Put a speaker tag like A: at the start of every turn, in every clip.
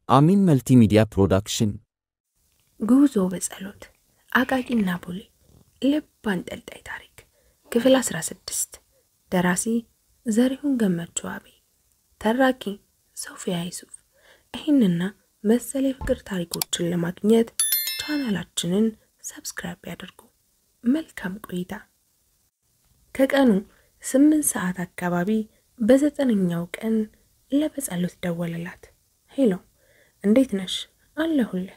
A: አሚን መልቲሚዲያ ፕሮዳክሽን
B: ጉዞ በጸሎት አቃቂና ቦሌ ልብ አንጠልጣይ ታሪክ ክፍል 16 ደራሲ ዘሪሁን ገመቹ አቤ ተራኪ ሶፊያ ይሱፍ። ይህንና መሰል የፍቅር ታሪኮችን ለማግኘት ቻናላችንን ሰብስክራይብ ያድርጉ። መልካም ቆይታ። ከቀኑ 8 ሰዓት አካባቢ በ9ኛው ቀን ለበጸሎት ደወለላት። ሄሎ እንዴት ነሽ? አለሁልህ።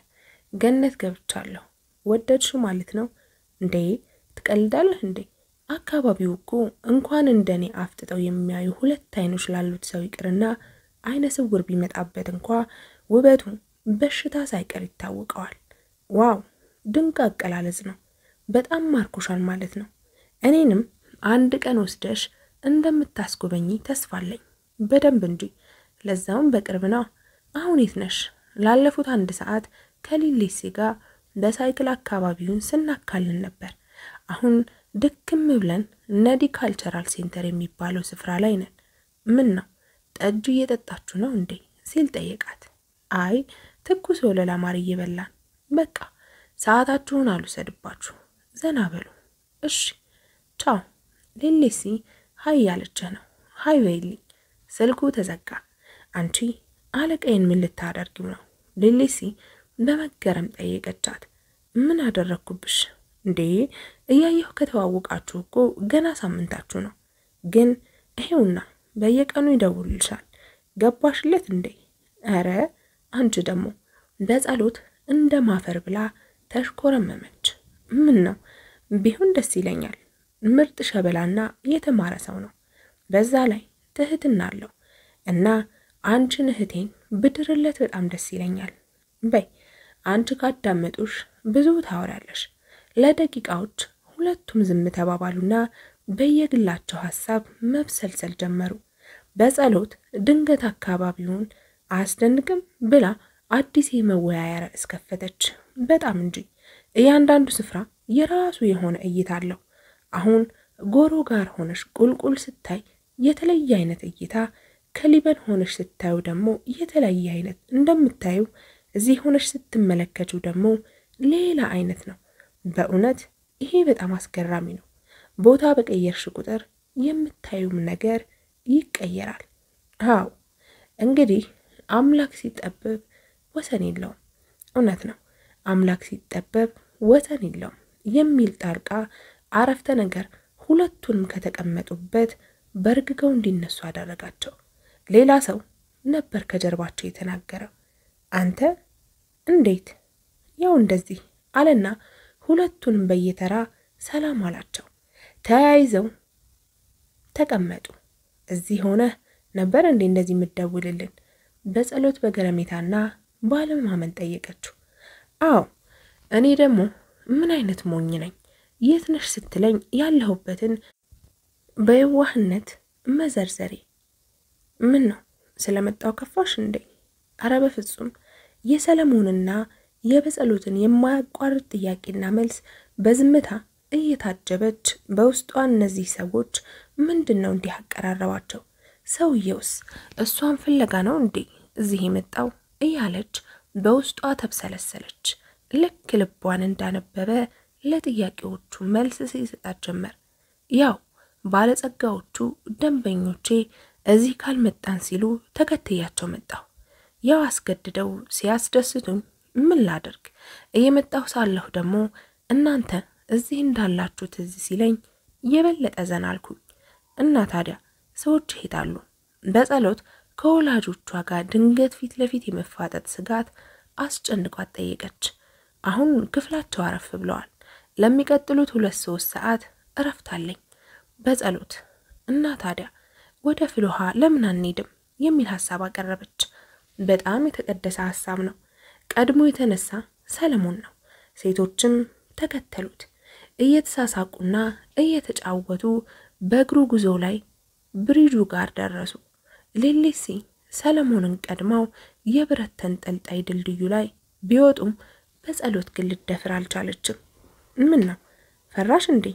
B: ገነት ገብቻለሁ። ወደድሽው ማለት ነው እንዴ? ትቀልዳለህ እንዴ? አካባቢው እኮ እንኳን እንደኔ አፍጥጠው የሚያዩ ሁለት አይኖች ላሉት ሰው ይቅርና አይነ ስውር ቢመጣበት እንኳን ውበቱ በሽታ ሳይቀር ይታወቀዋል። ዋው ድንቅ አቀላለጽ ነው። በጣም ማርኮሻል ማለት ነው። እኔንም አንድ ቀን ወስደሽ እንደምታስጎበኝ ተስፋለኝ። በደንብ እንጂ ለዛውም በቅርብ ነው። አሁን የት ነሽ? ላለፉት 1 ሰዓት ከሊሊሴ ጋር በሳይክል አካባቢውን ስናካልን ነበር። አሁን ድክም ብለን ነዲ ካልቸራል ሴንተር የሚባለው ስፍራ ላይ ነን። ምን ነው ጠጅ እየጠጣችሁ ነው እንዴ? ሲል ጠየቃት። አይ ትኩስ ወለላ ማር እየበላን። በቃ ሰዓታችሁን አልወሰድባችሁ፣ ዘና በሉ። እሺ ቻው። ሊሊሲ ሃይ ያለችህ ነው። ሃይ በይልኝ። ስልኩ ተዘጋ። አንቺ አለቀይን ምን ልታደርጊው ነው? ሊሊሲ በመገረም ጠየቀቻት። ምን አደረኩብሽ እንዴ? እያየሁ ከተዋወቃችሁ እኮ ገና ሳምንታችሁ ነው። ግን ይሄውና በየቀኑ ይደውልልሻል። ገባሽለት እንዴ? አረ አንቺ ደግሞ በጸሎት እንደማፈር ብላ ተሽኮረመመች። ምን ነው ቢሆን ደስ ይለኛል። ምርጥ ሸበላና የተማረ ሰው ነው። በዛ ላይ ትህትና አለው እና አንቺን እህቴን ብድርለት በጣም ደስ ይለኛል። በይ አንቺ ካዳመጡሽ ብዙ ታወራለሽ። ለደቂቃዎች ሁለቱም ዝም ተባባሉና በየግላቸው ሐሳብ መብሰልሰል ጀመሩ። በጸሎት ድንገት አካባቢውን አያስደንቅም ብላ አዲስ የመወያያ ርዕስ ከፈተች። በጣም እንጂ እያንዳንዱ ስፍራ የራሱ የሆነ እይታ አለው። አሁን ጎሮ ጋር ሆነሽ ቁልቁል ስታይ የተለየ አይነት እይታ፣ ከሊበን ሆነሽ ስታዩ ደግሞ የተለየ አይነት እንደምታዩ፣ እዚህ ሆነሽ ስትመለከቱ ደግሞ ሌላ አይነት ነው። በእውነት ይሄ በጣም አስገራሚ ነው። ቦታ በቀየርሽ ቁጥር የምታዩም ነገር ይቀየራል። አዎ እንግዲህ አምላክ ሲጠበብ ወሰን የለውም። እውነት ነው። አምላክ ሲጠበብ ወሰን የለውም የሚል ጣልቃ አረፍተ ነገር ሁለቱንም ከተቀመጡበት በርግገው እንዲነሱ አደረጋቸው። ሌላ ሰው ነበር ከጀርባቸው የተናገረው። አንተ እንዴት? ያው እንደዚህ አለና ሁለቱንም በየተራ ሰላም አላቸው። ተያይዘው ተቀመጡ። እዚህ ሆነ ነበር እንዴ እንደዚህ የምትደውልልን? በጸሎት በገረሜታና ባለማመን ጠየቀችው። አዎ እኔ ደግሞ ምን አይነት ሞኝ ነኝ? የት ነሽ ስትለኝ ያለሁበትን በየዋህነት መዘርዘሬ። ምን ነው ስለመጣው ከፋሽ እንዴ? አረ በፍጹም። የሰለሞንና የበጸሎትን የማያቋርጥ ጥያቄና መልስ በዝምታ እየታጀበች በውስጧ እነዚህ ሰዎች ምንድነው እንዲህ አቀራረባቸው? ሰውየውስ እሷን ፍለጋ ነው እንዴ እዚህ የመጣው? እያለች በውስጧ ተብሰለሰለች። ልክ ልቧን እንዳነበበ ለጥያቄዎቹ መልስ ሲሰጣት ጀመር። ያው ባለጸጋዎቹ ደንበኞቼ እዚህ ካልመጣን ሲሉ ተከትያቸው መጣሁ። ያው አስገድደው ሲያስደስቱኝ ምን ላደርግ? እየመጣሁ ሳለሁ ደግሞ እናንተ እዚህ እንዳላችሁ ትዝ ሲለኝ የበለጠ ዘና አልኩኝ። እና ታዲያ ሰዎች ይሄዳሉ። በጸሎት ከወላጆቿ ጋር ድንገት ፊት ለፊት የመፋጠጥ ስጋት አስጨንቋት ጠየቀች። አሁን ክፍላቸው አረፍ ብለዋል። ለሚቀጥሉት 2-3 ሰዓት እረፍት አለኝ። በጸሎት እና ታዲያ ወደ ፍልውሃ ለምን አንሄድም የሚል ሐሳብ አቀረበች። በጣም የተቀደሰ ሐሳብ ነው። ቀድሞ የተነሳ ሰለሞን ነው። ሴቶችም ተከተሉት። እየተሳሳቁና እየተጫወቱ በእግሩ ጉዞ ላይ ብሪጁ ጋር ደረሱ። ሊሊሲ ሰለሞንን ቀድማው የብረት ተንጠልጣይ ድልድዩ ላይ ቢወጡም በጸሎት ግን ልትደፍር አልቻለችም። ምን ነው ፈራሽ እንዴ?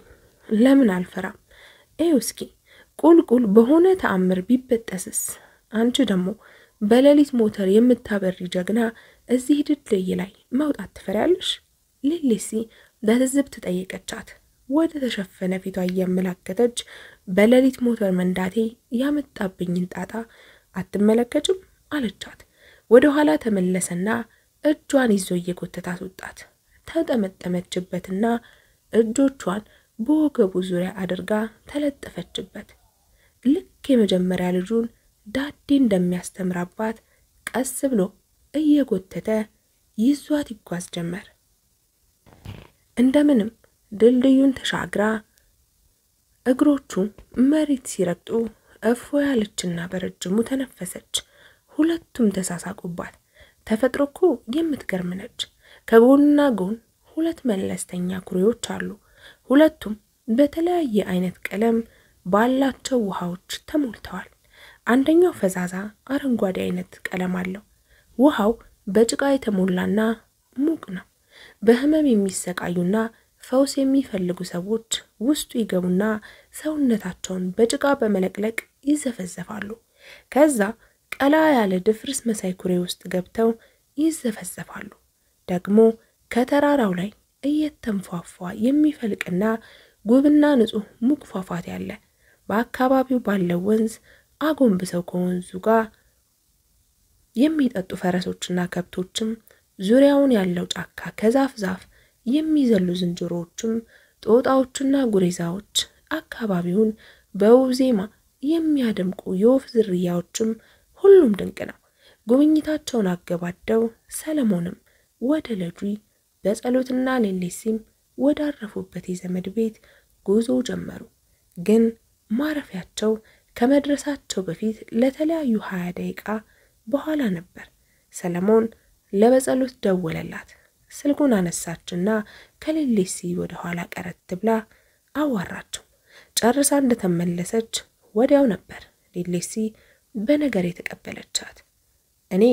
B: ለምን አልፈራም? እስኪ ቁልቁል በሆነ ተአምር ቢበጠስስ? አንቺ ደግሞ በሌሊት ሞተር የምታበሪ ጀግና እዚህ ድልድይ ላይ መውጣት ትፈሪያለሽ? ሌሊሲ በትዝብት ጠየቀቻት። ወደ ተሸፈነ ፊቷ እያመላከተች በሌሊት ሞተር መንዳቴ ያመጣብኝን ጣጣ አትመለከችም አለቻት። ወደ ኋላ ተመለሰና እጇን ይዞ እየጎተታት ወጣት። ተጠመጠመችበትና እጆቿን በወገቡ ዙሪያ አድርጋ ተለጠፈችበት። ልክ የመጀመሪያ ልጁን ዳዴ እንደሚያስተምራባት ቀስ ብሎ እየጎተተ ይዟት ይጓዝ ጀመር። እንደምንም ድልድዩን ተሻግራ እግሮቹ መሬት ሲረግጡ እፎ ያለችና በረጅሙ ተነፈሰች። ሁለቱም ተሳሳቁባት። ተፈጥሮኮ የምትገርም ነች። ከጎንና ጎን ሁለት መለስተኛ ኩሬዎች አሉ። ሁለቱም በተለያየ አይነት ቀለም ባላቸው ውሃዎች ተሞልተዋል። አንደኛው ፈዛዛ አረንጓዴ አይነት ቀለም አለው። ውሃው በጭቃ የተሞላና ሙቅ ነው። በህመም የሚሰቃዩና ፈውስ የሚፈልጉ ሰዎች ውስጡ ይገቡና ሰውነታቸውን በጭቃ በመለቅለቅ ይዘፈዘፋሉ። ከዛ ቀላ ያለ ድፍርስ መሳይ ኩሬ ውስጥ ገብተው ይዘፈዘፋሉ። ደግሞ ከተራራው ላይ እየተንፏፏ የሚፈልቅና ጉብና ንጹህ ሙቅ ፏፏቴ ያለ በአካባቢው ባለው ወንዝ አጎንብሰው ከወንዙ ጋር የሚጠጡ ፈረሶችና ከብቶችም ዙሪያውን ያለው ጫካ ከዛፍ ዛፍ የሚዘሉ ዝንጀሮዎችም ጦጣዎችና ጉሬዛዎች አካባቢውን በውብ ዜማ የሚያደምቁ የወፍ ዝርያዎችም ሁሉም ድንቅ ነው። ጉብኝታቸውን አገባደው ሰለሞንም ወደ ልጁ በጸሎትና ሌሊሲም ወዳረፉበት የዘመድ ቤት ጉዞ ጀመሩ። ግን ማረፊያቸው ከመድረሳቸው በፊት ለተለያዩ 20 ደቂቃ በኋላ ነበር። ሰለሞን ለበጸሎት ደወለላት። ስልኩን አነሳችና ከሌሊሲ ወደ ኋላ ቀረት ብላ አዋራቸው። ጨርሳ እንደተመለሰች ወዲያው ነበር ሌሊሲ በነገር የተቀበለቻት። እኔ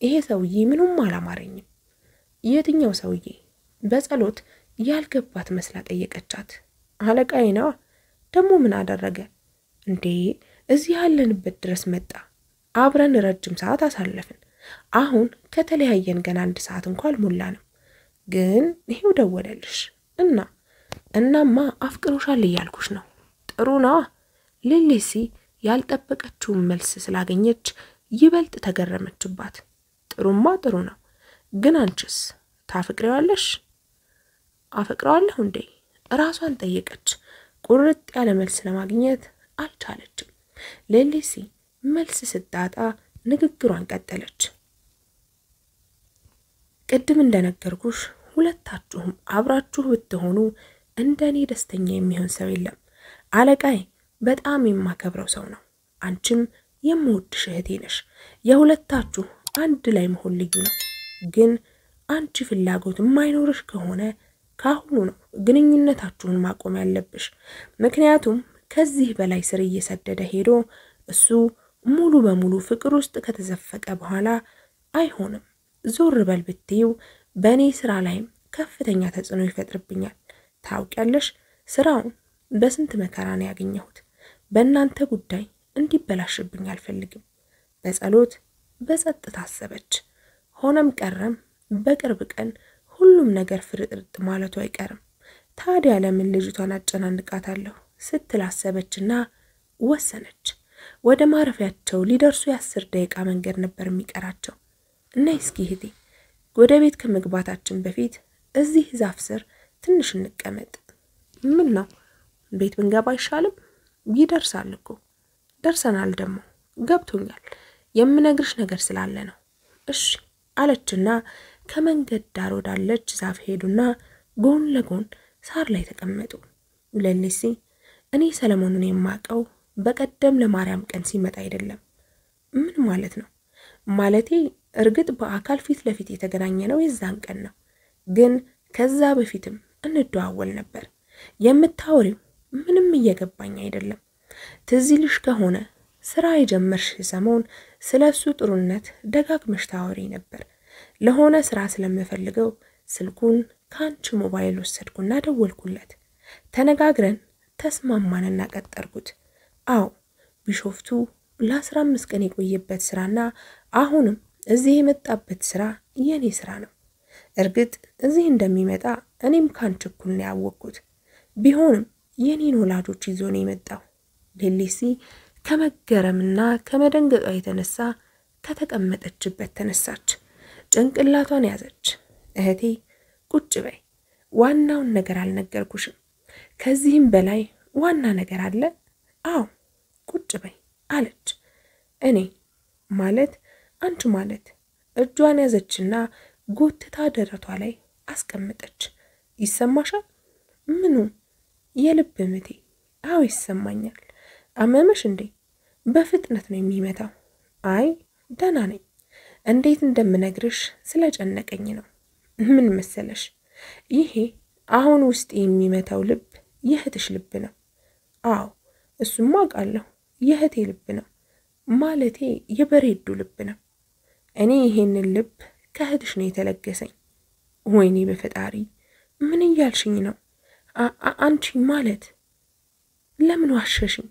B: ይሄ ሰውዬ ምንም አላማረኝም። የትኛው ሰውዬ? በጸሎት ያልገባት መስላ ጠየቀቻት። አለቃዬ ነው። ደግሞ ምን አደረገ እንዴ? እዚህ ያለንበት ድረስ መጣ። አብረን ረጅም ሰዓት አሳለፍን። አሁን ከተለያየን ገና 1 ሰዓት እንኳን አልሞላንም። ግን ይሄው ደወለልሽ እናማ አፍቅሮሻል እያልኩሽ ነው። ጥሩ ነው። ሌሊሲ ያልጠበቀችውን መልስ ስላገኘች ይበልጥ ተገረመችባት። ጥሩማ ጥሩ ነው። ግን አንቺስ ታፍቅሪዋለሽ? አፍቅራለሁ እንዴ? ራሷን ጠየቀች። ቁርጥ ያለ መልስ ለማግኘት አልቻለችም። ሌሊሲ መልስ ስታጣ ንግግሯን ቀጠለች። ቅድም እንደነገርኩሽ ሁለታችሁም አብራችሁ ብትሆኑ እንደኔ ደስተኛ የሚሆን ሰው የለም። አለቃዬ በጣም የማከብረው ሰው ነው። አንቺም የምወድሽ እህቴ ነሽ። የሁለታችሁ አንድ ላይ መሆን ልዩ ነው። ግን አንቺ ፍላጎት የማይኖርሽ ከሆነ ካሁኑ ነው ግንኙነታችሁን ማቆም ያለብሽ። ምክንያቱም ከዚህ በላይ ስር እየሰደደ ሄዶ እሱ ሙሉ በሙሉ ፍቅር ውስጥ ከተዘፈቀ በኋላ አይሆንም። ዞር በል ብትይው በእኔ ስራ ላይም ከፍተኛ ተጽዕኖ ይፈጥርብኛል። ታውቂያለሽ፣ ስራውን በስንት መከራ ነው ያገኘሁት። በእናንተ ጉዳይ እንዲበላሽብኝ አልፈልግም። በጸሎት በጸጥታ አሰበች። ሆነም ቀረም በቅርብ ቀን ሁሉም ነገር ፍርጥርጥ ማለቱ አይቀርም። ታዲያ ለምን ልጅቷን አጨናንቃታለሁ ስትል አሰበችና ወሰነች። ወደ ማረፊያቸው ሊደርሱ 10 ደቂቃ መንገድ ነበር የሚቀራቸው። እና እስኪ እህቴ ወደ ቤት ከመግባታችን በፊት እዚህ ዛፍ ስር ትንሽ እንቀመጥ። ምን ነው ቤት ብንገባ አይሻልም? ይደርሳል እኮ። ደርሰናል። ደግሞ ገብቶኛል። የምነግርሽ ነገር ስላለ ነው። እሺ አለችና ከመንገድ ዳር ወዳለች ዛፍ ሄዱና ጎን ለጎን ሳር ላይ ተቀመጡ። ሌሊሲ እኔ ሰለሞንን የማቀው በቀደም ለማርያም ቀን ሲመጣ አይደለም። ምን ማለት ነው? ማለቴ እርግጥ በአካል ፊት ለፊት የተገናኘ ነው የዛን ቀን ነው። ግን ከዛ በፊትም እንደዋወል ነበር። የምታወሪው ምንም እየገባኝ አይደለም። ትዝልሽ ከሆነ ስራ የጀመርሽ ሰሞን ስለሱ ጥሩነት ደጋግመሽ ታወሪ ነበር። ለሆነ ስራ ስለምፈልገው ስልኩን ካንቺ ሞባይል ወሰድኩና ደወልኩለት። ተነጋግረን ተስማማንና ቀጠርኩት። አው ቢሾፍቱ ለ15 ቀን የቆየበት ስራና አሁንም እዚህ የመጣበት ስራ የኔ ስራ ነው። እርግጥ እዚህ እንደሚመጣ እኔም ካንቺ እኩል ነው ያወቅኩት። ቢሆንም የኔን ወላጆች ይዞ ነው የመጣው። ሌሊሲ ከመገረምና ከመደንገጧ የተነሳ ከተቀመጠችበት ተነሳች። ጭንቅላቷን ያዘች። እህቴ ቁጭ በይ፣ ዋናውን ነገር አልነገርኩሽም። ከዚህም በላይ ዋና ነገር አለ። አዎ ቁጭ በይ አለች። እኔ ማለት አንቺ ማለት እጇን ያዘችና ጎትታ ደረቷ ላይ አስቀመጠች። ይሰማሻል? ምኑ? የልብ ምቴ። አዎ ይሰማኛል። አመመሽ እንዴ? በፍጥነት ነው የሚመታው። አይ ደህና ነኝ። እንዴት እንደምነግርሽ ስለጨነቀኝ ነው። ምን መሰለሽ፣ ይሄ አሁን ውስጥ የሚመታው ልብ የእህትሽ ልብ ነው። አዎ እሱማ አውቃለሁ፣ የእህቴ ልብ ነው። ማለቴ የበሬዱ ልብ ነው። እኔ ይሄንን ልብ ከእህትሽ ነው የተለገሰኝ። ወይኔ በፈጣሪ፣ ምን እያልሽኝ ነው? አንቺ ማለት ለምን ዋሸሽኝ?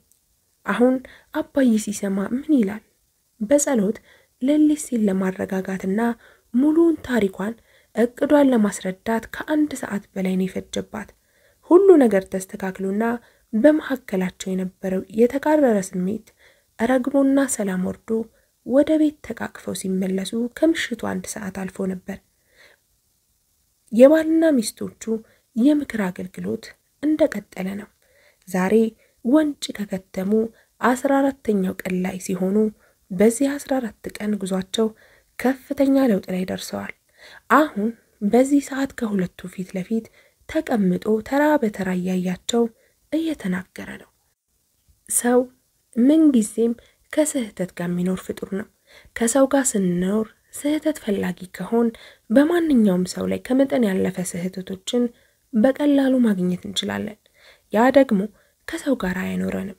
B: አሁን አባዬ ሲሰማ ምን ይላል? በጸሎት ሌሊሲን ለማረጋጋትና ሙሉውን ታሪኳን እቅዷን ለማስረዳት ከ1 ሰዓት በላይ ነው የፈጀባት። ሁሉ ነገር ተስተካክሎና በመሐከላቸው የነበረው የተቃረረ ስሜት ረግቦና ሰላም ወርዶ ወደ ቤት ተቃቅፈው ሲመለሱ ከምሽቱ 1 ሰዓት አልፎ ነበር። የባልና ሚስቶቹ የምክር አገልግሎት እንደቀጠለ ነው። ዛሬ ወንጭ ከከተሙ 14ኛው ቀን ላይ ሲሆኑ በዚህ 14 ቀን ጉዟቸው ከፍተኛ ለውጥ ላይ ደርሰዋል። አሁን በዚህ ሰዓት ከሁለቱ ፊት ለፊት ተቀምጦ ተራ በተራ ያያቸው እየተናገረ ነው። ሰው ምን ጊዜም ከስህተት ጋር የሚኖር ፍጡር ነው። ከሰው ጋር ስንኖር ስህተት ፈላጊ ከሆን በማንኛውም ሰው ላይ ከመጠን ያለፈ ስህተቶችን በቀላሉ ማግኘት እንችላለን። ያ ደግሞ ከሰው ጋር አይኖረንም።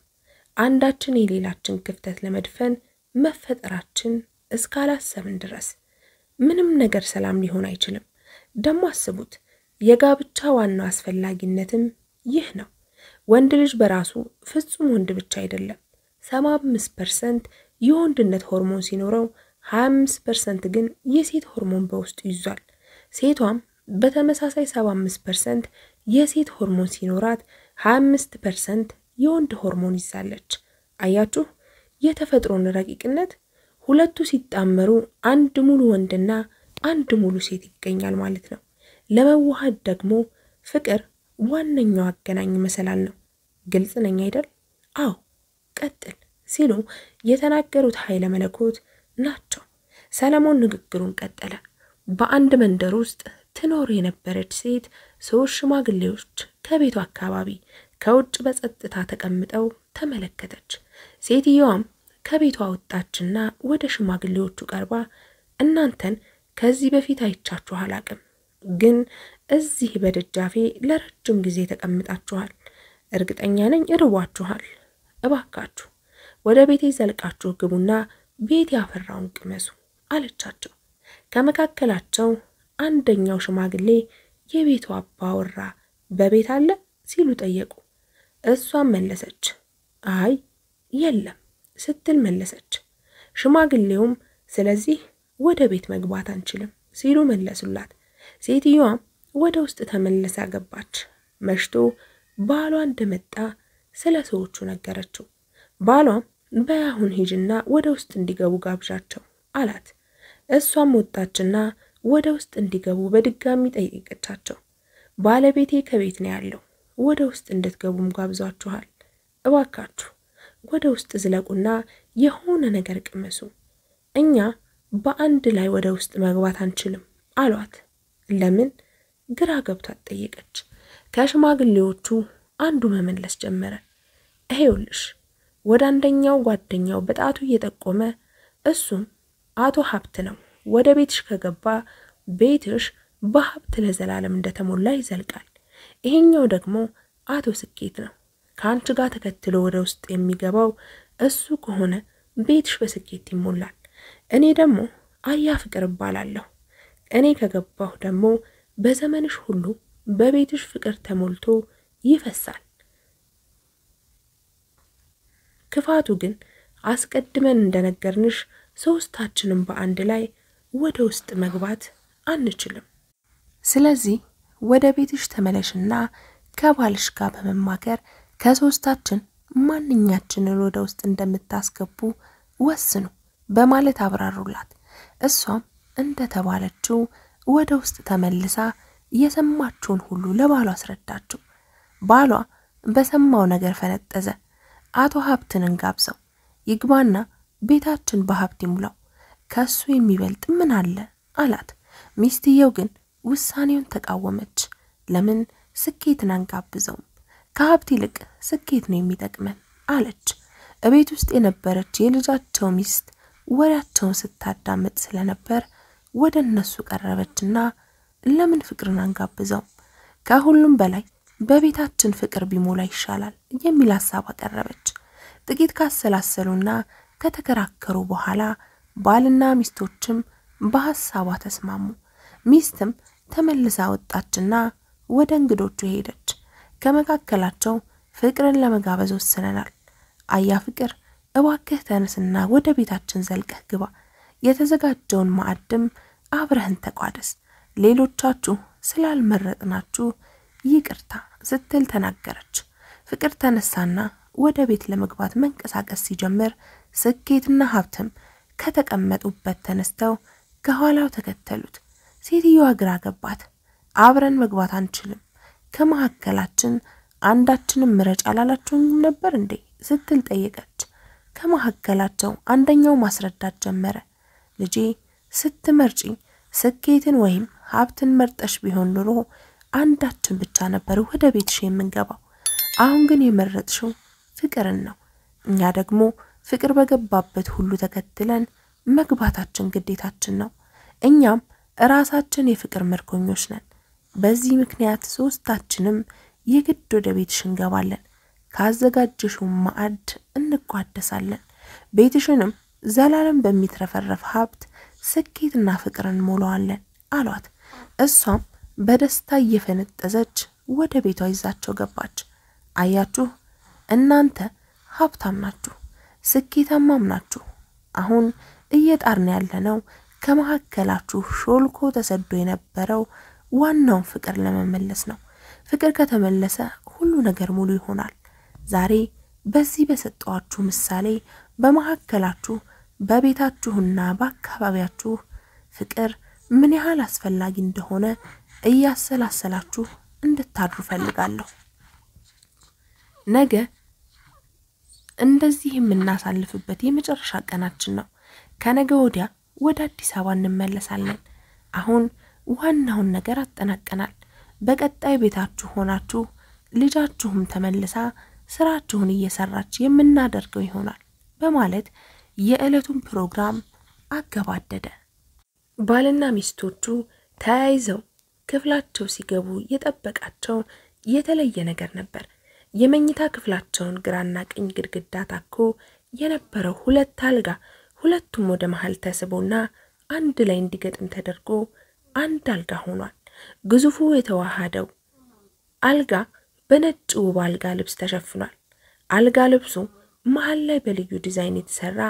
B: አንዳችን የሌላችን ክፍተት ለመድፈን መፈጠራችን እስካላሰብን ድረስ ምንም ነገር ሰላም ሊሆን አይችልም። ደሞ አስቡት፣ የጋብቻ ዋናው አስፈላጊነትም ይህ ነው። ወንድ ልጅ በራሱ ፍጹም ወንድ ብቻ አይደለም። 75% የወንድነት ሆርሞን ሲኖረው 25% ግን የሴት ሆርሞን በውስጡ ይዟል። ሴቷም በተመሳሳይ 75% የሴት ሆርሞን ሲኖራት 25% የወንድ ሆርሞን ይዛለች። አያችሁ የተፈጥሮን ረቂቅነት። ሁለቱ ሲጣመሩ አንድ ሙሉ ወንድና አንድ ሙሉ ሴት ይገኛል ማለት ነው። ለመዋሃድ ደግሞ ፍቅር ዋነኛው አገናኝ መሰላል ነው። ግልጽ ነኝ አይደል? አዎ ቀጥል ሲሉ የተናገሩት ኃይለ መለኮት ናቸው። ሰለሞን ንግግሩን ቀጠለ። በአንድ መንደር ውስጥ ትኖር የነበረች ሴት 3 ሽማግሌዎች ከቤቱ አካባቢ ከውጭ በጸጥታ ተቀምጠው ተመለከተች። ሴትየዋም ከቤቷ ወጣችና ወደ ሽማግሌዎቹ ቀርባ እናንተን ከዚህ በፊት አይቻችሁ አላቅም፣ ግን እዚህ በደጃፌ ለረጅም ጊዜ ተቀምጣችኋል። እርግጠኛ ነኝ እርቧችኋል። እባካችሁ ወደ ቤቴ ዘልቃችሁ ግቡና ቤት ያፈራውን ቅመሱ አለቻቸው። ከመካከላቸው አንደኛው ሽማግሌ የቤቱ አባወራ በቤት አለ ሲሉ ጠየቁ። እሷም መለሰች አይ የለም ስትል መለሰች። ሽማግሌውም ስለዚህ ወደ ቤት መግባት አንችልም ሲሉ መለሱላት። ሴትየዋም ወደ ውስጥ ተመልሳ ገባች። መሽቶ ባሏ እንደመጣ ስለ ሰዎቹ ነገረችው። ባሏም በያሁን ሂጅና ወደ ውስጥ እንዲገቡ ጋብዣቸው አላት። እሷም ወጣችና ወደ ውስጥ እንዲገቡ በድጋሚ ጠየቀቻቸው። ባለቤቴ ከቤት ነው ያለው፣ ወደ ውስጥ እንድትገቡም ጋብዟችኋል። እባካችሁ ወደ ውስጥ ዝለቁና የሆነ ነገር ቅመሱ፣ እኛ በአንድ ላይ ወደ ውስጥ መግባት አንችልም አሏት። ለምን? ግራ ገብቷት ጠየቀች። ከሽማግሌዎቹ አንዱ መመለስ ጀመረ። ይሄውልሽ ወደ አንደኛው ጓደኛው በጣቱ እየጠቆመ እሱም አቶ ሀብት ነው፣ ወደ ቤትሽ ከገባ ቤትሽ በሀብት ለዘላለም እንደተሞላ ይዘልቃል። ይሄኛው ደግሞ አቶ ስኬት ነው፣ ከአንቺ ጋር ተከትሎ ወደ ውስጥ የሚገባው እሱ ከሆነ ቤትሽ በስኬት ይሞላል። እኔ ደግሞ አያ ፍቅር እባላለሁ። እኔ ከገባሁ ደግሞ በዘመንሽ ሁሉ በቤትሽ ፍቅር ተሞልቶ ይፈሳል። ክፋቱ ግን አስቀድመን እንደነገርንሽ ሶስታችንም በአንድ ላይ ወደ ውስጥ መግባት አንችልም። ስለዚህ ወደ ቤትሽ ተመለሽና ከባልሽ ጋር በመማከር ከሶስታችን ማንኛችንን ወደ ውስጥ እንደምታስገቡ ወስኑ በማለት አብራሩላት። እሷም እንደተባለችው ወደ ውስጥ ተመልሳ የሰማችውን ሁሉ ለባሏ አስረዳችው። ባሏ በሰማው ነገር ፈነጠዘ። አቶ ሀብትን እንጋብዘው ይግባና ቤታችን በሀብት ይሙላው፣ ከሱ የሚበልጥ ምን አለ አላት። ሚስትየው ግን ውሳኔውን ተቃወመች። ለምን ስኬትን አንጋብዘውም? ከሀብት ይልቅ ስኬት ነው የሚጠቅመን አለች። እቤት ውስጥ የነበረች የልጃቸው ሚስት ወሬያቸውን ስታዳምጥ ስለነበር ወደ እነሱ ቀረበችና ለምን ፍቅርን አንጋብዘውም? ከሁሉም በላይ በቤታችን ፍቅር ቢሞላ ይሻላል የሚል ሐሳብ አቀረበች። ጥቂት ካሰላሰሉና ከተከራከሩ በኋላ ባልና ሚስቶችም በሐሳቧ ተስማሙ። ሚስትም ተመልሳ ወጣችና ወደ እንግዶቹ ሄደች። ከመካከላቸው ፍቅርን ለመጋበዝ ወስነናል። አያ ፍቅር እባክህ ተነስና ወደ ቤታችን ዘልቀህ ግባ፣ የተዘጋጀውን ማዕድም አብረህን ተቋደስ፣ ሌሎቻችሁ ስላልመረጥናችሁ ይቅርታ ስትል ተናገረች። ፍቅር ተነሳና ወደ ቤት ለመግባት መንቀሳቀስ ሲጀምር ስኬትና ሀብትም ከተቀመጡበት ተነስተው ከኋላው ተከተሉት። ሴትዮዋ ግራ ገባት። አብረን መግባት አንችልም፣ ከመሐከላችን አንዳችንም ምረጭ አላላችሁኝም ነበር እንዴ ስትል ጠየቀች። ከመሐከላቸው አንደኛው ማስረዳት ጀመረ። ልጄ ስትመርጪ ስኬትን ወይም ሀብትን መርጠሽ ቢሆን ኑሮ አንዳችን ብቻ ነበር ወደ ቤትሽ የምንገባው። አሁን ግን የመረጥሽው ፍቅርን ነው። እኛ ደግሞ ፍቅር በገባበት ሁሉ ተከትለን መግባታችን ግዴታችን ነው። እኛም ራሳችን የፍቅር ምርኮኞች ነን። በዚህ ምክንያት ሶስታችንም የግድ ወደ ቤትሽ እንገባለን። ካዘጋጀሽው ማዕድ እንቋደሳለን። ቤትሽንም ዘላለም በሚትረፈረፍ ሀብት ስኬትና ፍቅርን ሞላዋለን አሏት። እሷም በደስታ እየፈነጠዘች ወደ ቤቷ ይዛቸው ገባች። አያችሁ እናንተ ሀብታም ናችሁ፣ ስኬታማም ናችሁ። አሁን እየጣርን ያለነው ከመሐከላችሁ ሾልኮ ተሰዶ የነበረው ዋናውን ፍቅር ለመመለስ ነው። ፍቅር ከተመለሰ ሁሉ ነገር ሙሉ ይሆናል። ዛሬ በዚህ በሰጠዋችሁ ምሳሌ በመሐከላችሁ በቤታችሁና በአካባቢያችሁ ፍቅር ምን ያህል አስፈላጊ እንደሆነ እያሰላሰላችሁ እንድታድሩ ፈልጋለሁ። ነገ እንደዚህ የምናሳልፍበት የመጨረሻ ቀናችን ነው። ከነገ ወዲያ ወደ አዲስ አበባ እንመለሳለን። አሁን ዋናውን ነገር አጠናቀናል። በቀጣይ ቤታችሁ ሆናችሁ ልጃችሁም ተመልሳ ስራችሁን እየሰራች የምናደርገው ይሆናል በማለት የዕለቱን ፕሮግራም አገባደደ። ባልና ሚስቶቹ ተያይዘው ክፍላቸው ሲገቡ የጠበቃቸው የተለየ ነገር ነበር። የመኝታ ክፍላቸውን ግራና ቀኝ ግድግዳ ታኮ የነበረው ሁለት አልጋ ሁለቱም ወደ መሃል ተስቦና አንድ ላይ እንዲገጥም ተደርጎ አንድ አልጋ ሆኗል። ግዙፉ የተዋሃደው አልጋ በነጭ ውብ አልጋ ልብስ ተሸፍኗል። አልጋ ልብሱ መሃል ላይ በልዩ ዲዛይን የተሰራ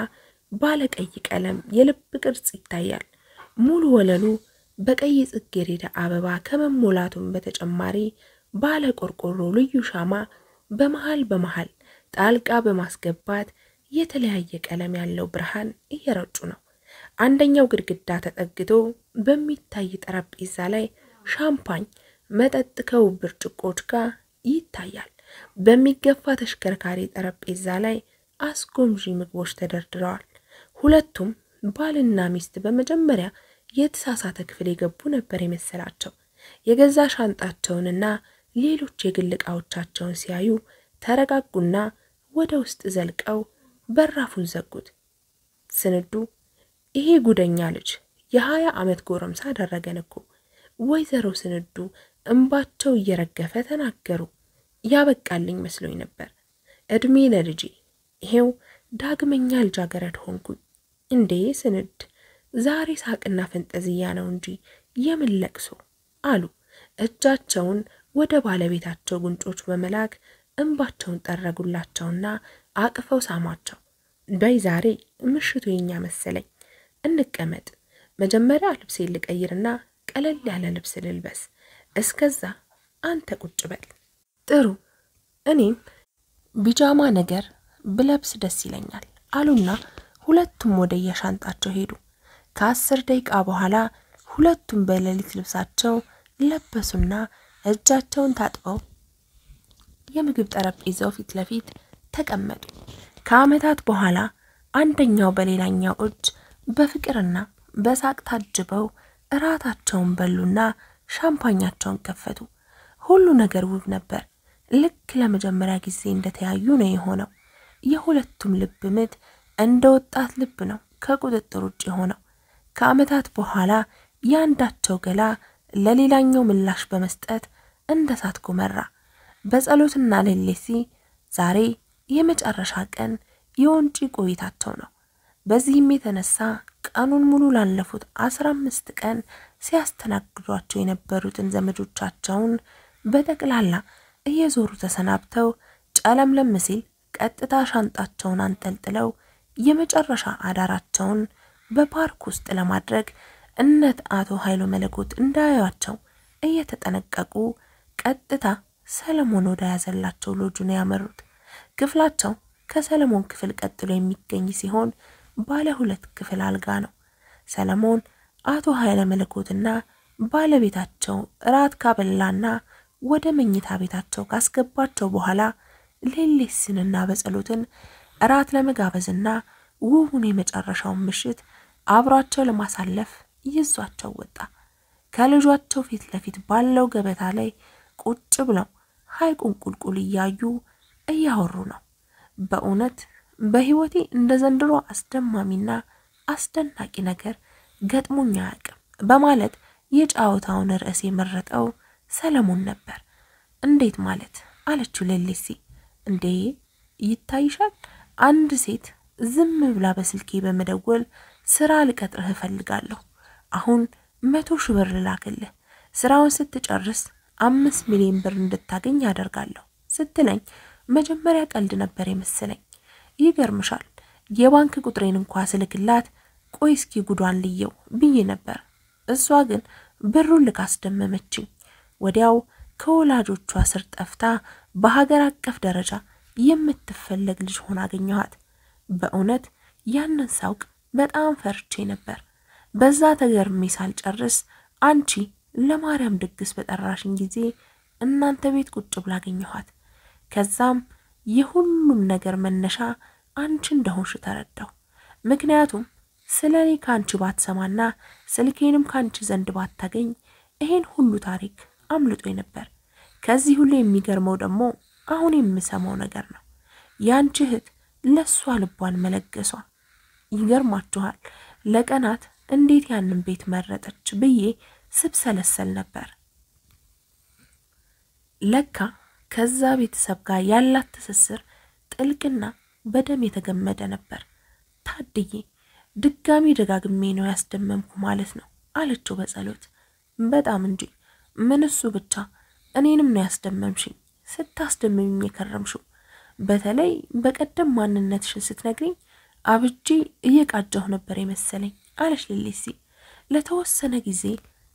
B: ባለቀይ ቀለም የልብ ቅርጽ ይታያል። ሙሉ ወለሉ በቀይ ጽጌረዳ አበባ ከመሞላቱም በተጨማሪ ባለ ቆርቆሮ ልዩ ሻማ በመሃል ጣልቃ በማስገባት የተለያየ ቀለም ያለው ብርሃን እየረጩ ነው። አንደኛው ግድግዳ ተጠግቶ በሚታይ ጠረጴዛ ላይ ሻምፓኝ መጠጥ ከውብ ብርጭቆች ጋር ይታያል። በሚገፋ ተሽከርካሪ ጠረጴዛ ላይ አስጎምጂ ምግቦች ተደርድረዋል። ሁለቱም ባልና ሚስት በመጀመሪያ የተሳሳተ ክፍል የገቡ ነበር የመሰላቸው። የገዛ ሻንጣቸውንና ሌሎች የግል ዕቃዎቻቸውን ሲያዩ ተረጋጉና ወደ ውስጥ ዘልቀው በራፉን ዘጉት። ስንዱ ይሄ ጉደኛ ልጅ የ20 ዓመት ጎረምሳ አደረገን እኮ። ወይዘሮ ስንዱ እንባቸው እየረገፈ ተናገሩ። ያበቃልኝ መስሎኝ ነበር። እድሜ ለልጄ ይሄው ዳግመኛ ልጃገረድ ሆንኩኝ። እንዴ ስንድ ዛሬ ሳቅና ፈንጠዝያ ነው እንጂ የምለቅሶ አሉ። እጃቸውን ወደ ባለቤታቸው ጉንጮች በመላክ እንባቸውን ጠረጉላቸውና አቅፈው ሳማቸው። በይ ዛሬ ምሽቱ የኛ መሰለኝ እንቀመጥ መጀመሪያ ልብሴን ልቀይርና ቀለል ያለ ልብስ ልልበስ እስከዛ አንተ ቁጭ በል ጥሩ እኔም ቢጃማ ነገር ብለብስ ደስ ይለኛል አሉና ሁለቱም ወደ የሻንጣቸው ሄዱ ከ10 ደቂቃ በኋላ ሁለቱም በሌሊት ልብሳቸው ለበሱና እጃቸውን ታጥበው የምግብ ጠረጴዛው ፊት ለፊት ተቀመጡ ከአመታት በኋላ አንደኛው በሌላኛው እጅ በፍቅርና በሳቅ ታጅበው እራታቸውን በሉና ሻምፓኛቸውን ከፈቱ ሁሉ ነገር ውብ ነበር ልክ ለመጀመሪያ ጊዜ እንደተያዩ ነው የሆነው የሁለቱም ልብ ምት እንደ ወጣት ልብ ነው ከቁጥጥር ውጭ ሆነው ከአመታት በኋላ ያንዳቸው ገላ ለሌላኛው ምላሽ በመስጠት እንደሳት ጎመራ በጸሎትና ሌሊሲ ዛሬ የመጨረሻ ቀን የወንጪ ቆይታቸው ነው በዚህም የተነሳ ቀኑን ሙሉ ላለፉት 15 ቀን ሲያስተናግዷቸው የነበሩትን ዘመዶቻቸውን በጠቅላላ እየዞሩ ተሰናብተው ጨለምለም ሲል ቀጥታ ሻንጣቸውን አንጠልጥለው የመጨረሻ አዳራቸውን በፓርክ ውስጥ ለማድረግ እነት አቶ ኃይሉ መለኮት እንዳያዩአቸው እየተጠነቀቁ ቀጥታ ሰለሞን ወደ ያዘላቸው ሎጁን ያመሩት ክፍላቸው ከሰለሞን ክፍል ቀጥሎ የሚገኝ ሲሆን ባለ 2 ክፍል አልጋ ነው ሰለሞን አቶ ኃይሉ መለኮትና ባለቤታቸው ራት ካበላና ወደ መኝታ ቤታቸው ካስገባቸው በኋላ ሌሊስንና በጸሎትን ራት ለመጋበዝና ውቡን የመጨረሻው ምሽት አብራቸው ለማሳለፍ ይዟቸው ወጣ ከልጇቸው ፊት ለፊት ባለው ገበታ ላይ ቁጭ ብለው ሐይቁን ቁልቁል እያዩ እያወሩ ነው በእውነት በህይወቴ እንደ ዘንድሮ አስደማሚና አስደናቂ ነገር ገጥሞኛ አያውቅም በማለት የጫወታውን ርዕስ የመረጠው ሰለሞን ነበር እንዴት ማለት አለችው ሌሊሲ እንዴ ይታይሻል አንድ ሴት ዝም ብላ በስልኬ በመደወል ስራ ልቀጥርህ ፈልጋለሁ አሁን 100 ሺህ ብር ላክልህ ስራውን ስትጨርስ 5 ሚሊዮን ብር እንድታገኝ ያደርጋለሁ ስትለኝ መጀመሪያ ቀልድ ነበር የመሰለኝ ይገርምሻል የባንክ ቁጥሬን እንኳን ስልክላት ቆይ እስኪ ጉዷን ልየው ብዬ ነበር እሷ ግን ብሩን ልካስደመመችኝ ወዲያው ከወላጆቿ ስር ጠፍታ በሀገር አቀፍ ደረጃ የምትፈልግ ልጅ ሆና አገኘኋት በእውነት ያንን ሳውቅ በጣም ፈርቼ ነበር በዛ ተገርሜ ሳልጨርስ አንቺ ለማርያም ድግስ በጠራሽኝ ጊዜ እናንተ ቤት ቁጭ ብላ አገኘኋት ከዛም የሁሉም ነገር መነሻ አንቺ እንደሆንሽ ተረዳው ምክንያቱም ስለኔ ካንቺ ባትሰማና ስልኬንም ካንቺ ዘንድ ባታገኝ ይሄን ሁሉ ታሪክ አምልጦኝ ነበር ከዚህ ሁሉ የሚገርመው ደግሞ አሁን የምሰማው ነገር ነው ያንቺ እህት ለሷ ልቧን መለገሷ ይገርማችኋል ለቀናት እንዴት ያንን ቤት መረጠች ብዬ ስብሰለሰል ነበር ለካ ከዛ ቤተሰብ ጋር ያላት ትስስር ጥልቅና በደም የተገመደ ነበር ታድዬ ድጋሚ ደጋግሜ ነው ያስደመምኩ ማለት ነው አለችው በጸሎት በጣም እንጂ ምንሱ ብቻ እኔንም ነው ያስደመምሽኝ ስታስደምምኝ የከረምሽው በተለይ በቀደም ማንነትሽን ስትነግሪኝ አብጂ እየቃጀሁ ነበር የመሰለኝ አለች ሌሊሲ ለተወሰነ ጊዜ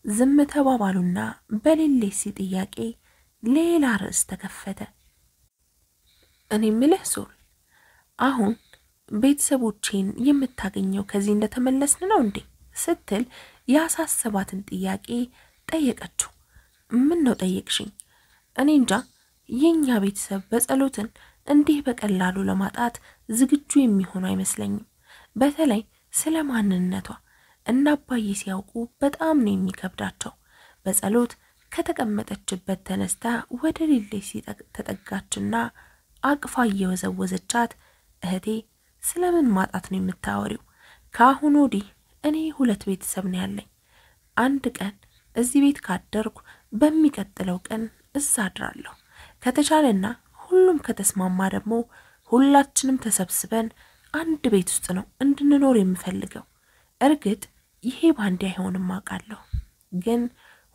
B: ዝም ተባባሉና በሌሊሲ ጥያቄ ሌላ ርዕስ ተከፈተ እኔ ምልህ ሶል አሁን ቤተሰቦቼን የምታገኘው ከዚህ እንደተመለስን ነው እንዴ ስትል ያሳሰባትን ጥያቄ ጠየቀችው ምን ነው ጠየቅሽኝ እኔ እንጃ የኛ ቤተሰብ በጸሎትን እንዲህ በቀላሉ ለማጣት ዝግጁ የሚሆኑ አይመስለኝም በተለይ ስለማንነቷ እና አባዬ ሲያውቁ በጣም ነው የሚከብዳቸው በጸሎት ከተቀመጠችበት ተነስታ ወደ ሌሊሲ ተጠጋችና አቅፋ እየወዘወዘቻት እህቴ ስለምን ማጣት ነው የምታወሪው ካሁን ወዲህ እኔ 2 ቤተሰብ ነው ያለኝ አንድ ቀን እዚህ ቤት ካደርኩ በሚቀጥለው ቀን እዛ አድራለሁ ከተቻለና ሁሉም ከተስማማ ደግሞ ሁላችንም ተሰብስበን አንድ ቤት ውስጥ ነው እንድንኖር የምፈልገው እርግጥ ይሄ ባንዲ አይሆንም አውቃለሁ ግን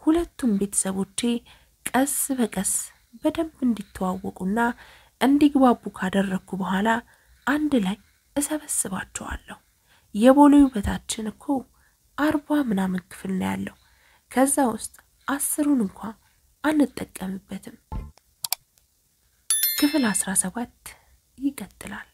B: ሁለቱም ቤተሰቦቼ ቀስ በቀስ በደንብ እንዲተዋወቁና እንዲግባቡ ካደረኩ በኋላ አንድ ላይ እሰበስባቸዋለሁ። የቦሌው በታችን እኮ 40 ምናምን ክፍል ነው ያለው። ከዛ ውስጥ 10ን እንኳን አንጠቀምበትም። ክፍል 17 ይቀጥላል።